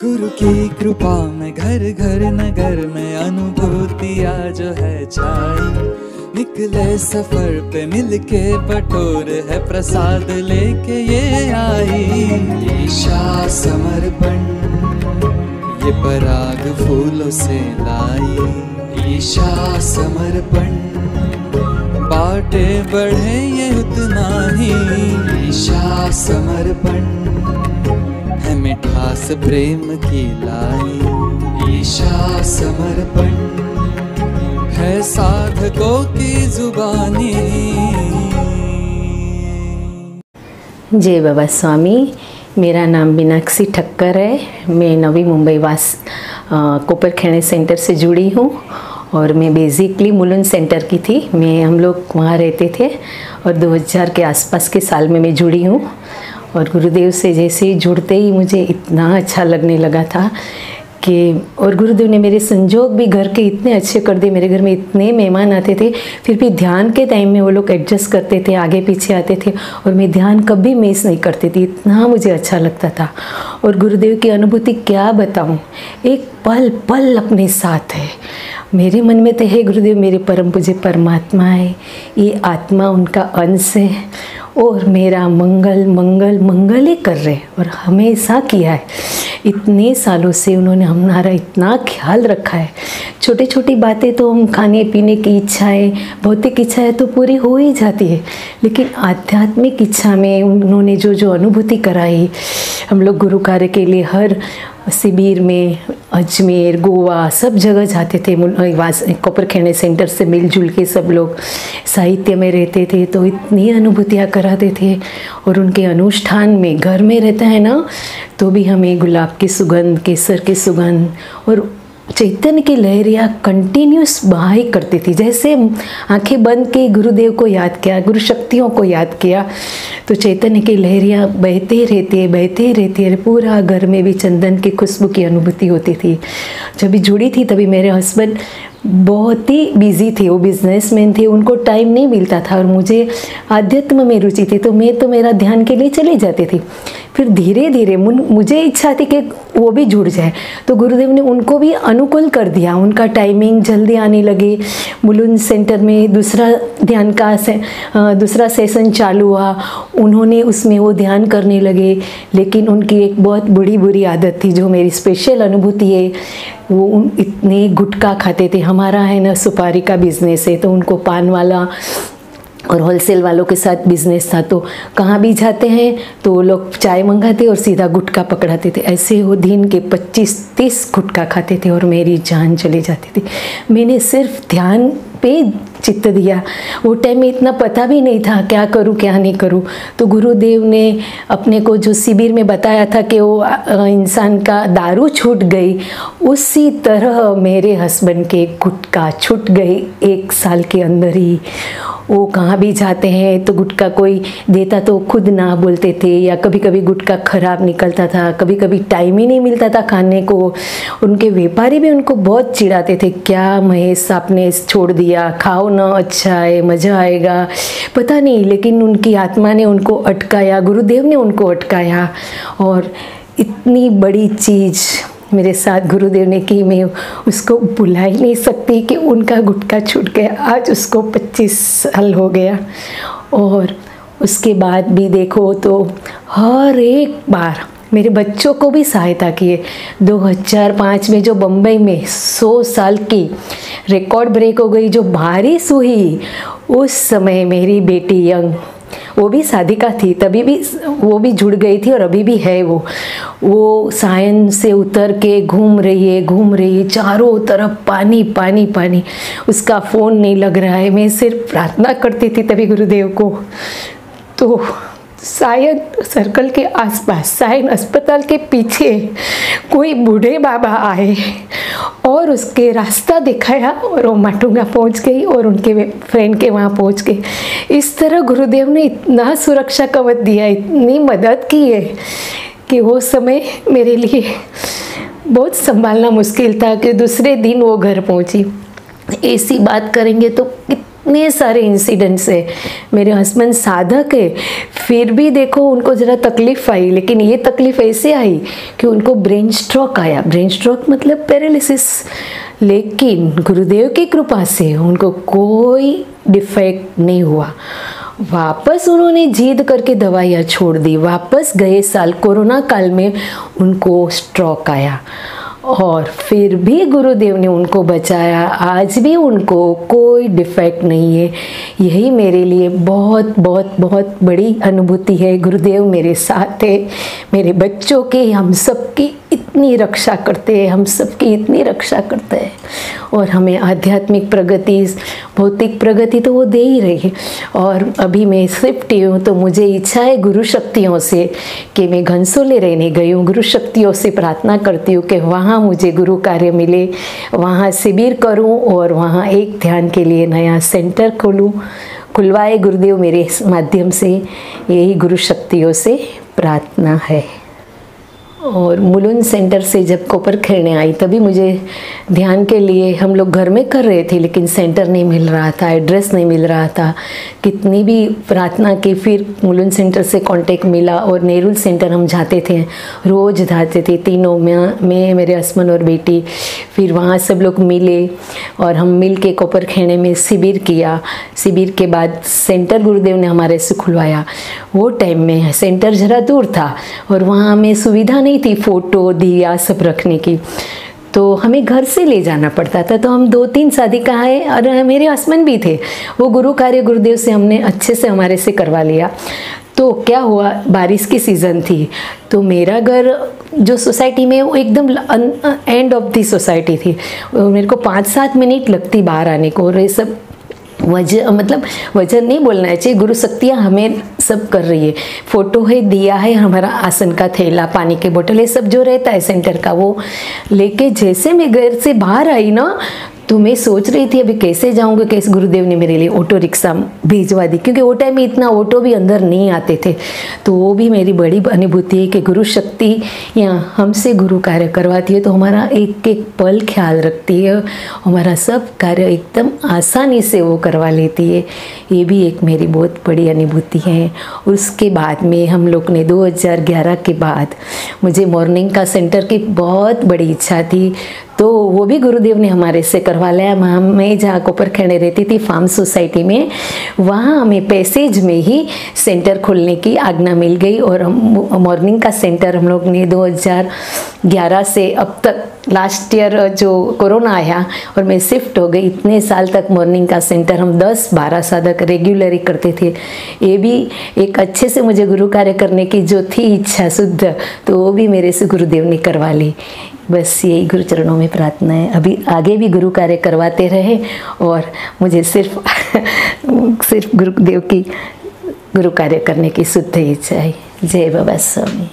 गुरु की कृपा में घर घर नगर में अनुभूतियाँ जो है छाई। निकले सफर पे मिलके बटोर है प्रसाद लेके ये आई। ईशा समर्पण ये पराग फूलों से लाई। ईशा समर्पण बाटे बढ़े ये उतना ही। ईशा समर्पण है मिठास प्रेम की लाई। ईशा समर्पण है साधकों की जुबानी। जय बाबा स्वामी। मेरा नाम मीनाक्षी ठक्कर है। मैं नवी मुंबई कोपरखेड़े सेंटर से जुड़ी हूँ और मैं बेसिकली मुलुंड सेंटर की थी। हम लोग वहाँ रहते थे और 2000 के आसपास के साल में मैं जुड़ी हूँ। और गुरुदेव से जैसे ही जुड़ते ही मुझे इतना अच्छा लगने लगा था कि और गुरुदेव ने मेरे संजोग भी घर के इतने अच्छे कर दिए। मेरे घर में इतने मेहमान आते थे, फिर भी ध्यान के टाइम में वो लोग एडजस्ट करते थे, आगे पीछे आते थे और मैं ध्यान कभी मिस नहीं करती थी। इतना मुझे अच्छा लगता था। और गुरुदेव की अनुभूति क्या बताऊँ, एक पल पल अपने साथ है। मेरे मन में तो है गुरुदेव मेरे परम पूज्य परमात्मा है, ये आत्मा उनका अंश है और मेरा मंगल मंगल मंगल ही कर रहे और हमेशा किया है। इतने सालों से उन्होंने हमारा इतना ख्याल रखा है। छोटी छोटी बातें तो हम खाने पीने की इच्छाएं, भौतिक इच्छाएं तो पूरी हो ही जाती है, लेकिन आध्यात्मिक इच्छा में उन्होंने जो जो अनुभूति कराई। हम लोग गुरु कार्य के लिए हर शिविर में अजमेर गोवा सब जगह जाते थे। कोपरखेड़े सेंटर से मिलजुल के सब लोग साहित्य में रहते थे तो इतनी अनुभूतियाँ कराते थे। और उनके अनुष्ठान में घर में रहता है ना तो भी हमें गुलाब की सुगंध, केसर की सुगंध और चैतन्य की लहरियाँ कंटिन्यूस बहाई करती थी। जैसे आंखें बंद के गुरुदेव को याद किया, गुरु शक्तियों को याद किया तो चैतन्य की लहरियाँ बहते रहती है। पूरा घर में भी चंदन की खुशबू की अनुभूति होती थी। जब भी जुड़ी थी तभी मेरे हस्बैंड बहुत ही बिजी थे, वो बिजनेसमैन थे, उनको टाइम नहीं मिलता था और मुझे आध्यात्म में रुचि थी तो मैं तो मेरा ध्यान के लिए चली जाती थी। फिर धीरे धीरे मुझे इच्छा थी कि वो भी जुड़ जाए तो गुरुदेव ने उनको भी अनुकूल कर दिया। उनका टाइमिंग जल्दी आने लगे। मुलुंड सेंटर में दूसरा ध्यान का दूसरा सेशन चालू हुआ, उन्होंने उसमें वो ध्यान करने लगे। लेकिन उनकी एक बहुत बुरी आदत थी जो मेरी स्पेशल अनुभूति है, वो इतने गुटखा खाते थे। हमारा है ना सुपारी का बिजनेस है तो उनको पान वाला और होलसेल वालों के साथ बिजनेस था तो कहाँ भी जाते हैं तो वो लोग चाय मंगाते और सीधा गुटखा पकड़ाते थे। ऐसे वो दिन के 25-30 गुटखा खाते थे और मेरी जान चली जाती थी। मैंने सिर्फ ध्यान पे चित्त दिया। वो टाइम में इतना पता भी नहीं था क्या करूं क्या नहीं करूं। तो गुरुदेव ने अपने को जो शिविर में बताया था कि वो इंसान का दारू छूट गई, उसी तरह मेरे हस्बैंड के गुटखा छूट गई 1 साल के अंदर ही। वो कहाँ भी जाते हैं तो गुटखा कोई देता तो खुद ना बोलते थे, या कभी कभी गुटखा खराब निकलता था, कभी कभी टाइम ही नहीं मिलता था खाने को। उनके व्यापारी भी उनको बहुत चिढ़ाते थे, क्या महेश आपने छोड़ दिया, खाओ ना, अच्छा है, मज़ा आएगा। पता नहीं, लेकिन उनकी आत्मा ने उनको अटकाया, गुरुदेव ने उनको अटकाया। और इतनी बड़ी चीज़ मेरे साथ गुरुदेव ने की, मैं उसको भुला ही नहीं सकती कि उनका गुटखा छूट गया। आज उसको 25 साल हो गया। और उसके बाद भी देखो तो हर एक बार मेरे बच्चों को भी सहायता किए। 2005 में जो बम्बई में 100 साल की रिकॉर्ड ब्रेक हो गई, जो बारिश हुई, उस समय मेरी बेटी यंग, वो भी साधिका थी, तभी भी वो भी जुड़ गई थी और अभी भी है। वो सायन से उतर के घूम रही है, चारों तरफ पानी पानी पानी। उसका फ़ोन नहीं लग रहा है। मैं सिर्फ प्रार्थना करती थी तभी गुरुदेव को। तो सायन सर्कल के आसपास, सायन अस्पताल के पीछे कोई बूढ़े बाबा आए और उसके रास्ता दिखाया और वो माटुंगा पहुंच गई और उनके फ्रेंड के वहाँ पहुंच गई। इस तरह गुरुदेव ने इतना सुरक्षा कवच दिया, इतनी मदद की है कि वो समय मेरे लिए बहुत संभालना मुश्किल था कि दूसरे दिन वो घर पहुंची। ऐसी बात करेंगे तो इतने सारे इंसिडेंट्स है। मेरे हस्बैंड साधक है, फिर भी देखो उनको ज़रा तकलीफ़ आई, लेकिन ये तकलीफ़ ऐसे आई कि उनको ब्रेन स्ट्रोक आया। ब्रेन स्ट्रोक मतलब पैरालिसिस, लेकिन गुरुदेव की कृपा से उनको कोई डिफेक्ट नहीं हुआ। वापस उन्होंने जिद करके दवाइयाँ छोड़ दी, वापस गए साल कोरोना काल में उनको स्ट्रोक आया और फिर भी गुरुदेव ने उनको बचाया। आज भी उनको कोई डिफेक्ट नहीं है। यही मेरे लिए बहुत बहुत बहुत बड़ी अनुभूति है। गुरुदेव मेरे साथ है, मेरे बच्चों की, हम सबकी इतनी रक्षा करते हैं, हम सबकी इतनी रक्षा करते हैं और हमें आध्यात्मिक प्रगति, भौतिक प्रगति तो वो दे ही रही है। और अभी मैं शिफ्ट हूँ तो मुझे इच्छा है गुरु शक्तियों से कि मैं घनसोली रहने गई हूँ, गुरु शक्तियों से प्रार्थना करती हूँ कि वहाँ मुझे गुरु कार्य मिले, वहाँ शिविर करूँ और वहाँ एक ध्यान के लिए नया सेंटर खुलवाए गुरुदेव मेरे माध्यम से। यही गुरु शक्तियों से प्रार्थना है। और मुलुंड सेंटर से जब कोपर खेलने आई तभी मुझे ध्यान के लिए हम लोग घर में कर रहे थे, लेकिन सेंटर नहीं मिल रहा था, एड्रेस नहीं मिल रहा था। कितनी भी प्रार्थना की, फिर मुलुंड सेंटर से कांटेक्ट मिला और नेरुल सेंटर हम जाते थे, रोज़ जाते थे तीनों, मैं मेरे हस्बैंड और बेटी। फिर वहाँ सब लोग मिले और हम मिल के कोपर खेलने में शिविर किया। शिविर के बाद सेंटर गुरुदेव ने हमारे से खुलवाया। वो टाइम में सेंटर ज़रा दूर था और वहाँ हमें सुविधा नहीं थी फ़ोटो दिया सब रखने की, तो हमें घर से ले जाना पड़ता था। तो हम 2-3 साधिकाएँ और मेरे हस्बैंड भी थे, वो गुरु कार्य गुरुदेव से हमने अच्छे से हमारे से करवा लिया। तो क्या हुआ, बारिश की सीज़न थी तो मेरा घर जो सोसाइटी में वो एकदम एंड ऑफ दी सोसाइटी थी, मेरे को 5-7 मिनट लगती बाहर आने को। और ये सब वजन नहीं बोलना चाहिए, गुरु शक्तियाँ हमें सब कर रही है। फोटो है, दिया है, हमारा आसन का थैला, पानी के बोतल, ये सब जो रहता है सेंटर का वो लेके जैसे मैं घर से बाहर आई ना, तो मैं सोच रही थी अभी कैसे जाऊंगी, कैसे। गुरुदेव ने मेरे लिए ऑटो रिक्शा भिजवा दी, क्योंकि वो टाइम में इतना ऑटो भी अंदर नहीं आते थे। तो वो भी मेरी बड़ी अनुभूति है कि गुरु शक्ति यहाँ हमसे गुरु कार्य करवाती है तो हमारा एक एक पल ख्याल रखती है, हमारा सब कार्य एकदम आसानी से वो करवा लेती है। ये भी एक मेरी बहुत बड़ी अनुभूति है। उसके बाद में हम लोग ने 2011 के बाद मुझे मॉर्निंग का सेंटर की बहुत बड़ी इच्छा थी, तो वो भी गुरुदेव ने हमारे से करवा लिया। मैं जहाँ कोपर खेड़े रहती थी फार्म सोसाइटी में, वहाँ हमें पैसेज में ही सेंटर खोलने की आज्ञा मिल गई और मॉर्निंग का सेंटर हम लोग ने 2011 से अब तक, लास्ट ईयर जो कोरोना आया और मैं शिफ्ट हो गई, इतने साल तक मॉर्निंग का सेंटर हम 10-12 साधक रेगुलर करते थे। ये भी एक अच्छे से मुझे गुरु कार्य करने की जो थी इच्छा शुद्ध, तो वो भी मेरे से गुरुदेव ने करवा ली। बस यही गुरु चरणों में प्रार्थना है, अभी आगे भी गुरु कार्य करवाते रहे और मुझे सिर्फ गुरुदेव की गुरु कार्य करने की शुद्ध इच्छा है। जय बाबा स्वामी।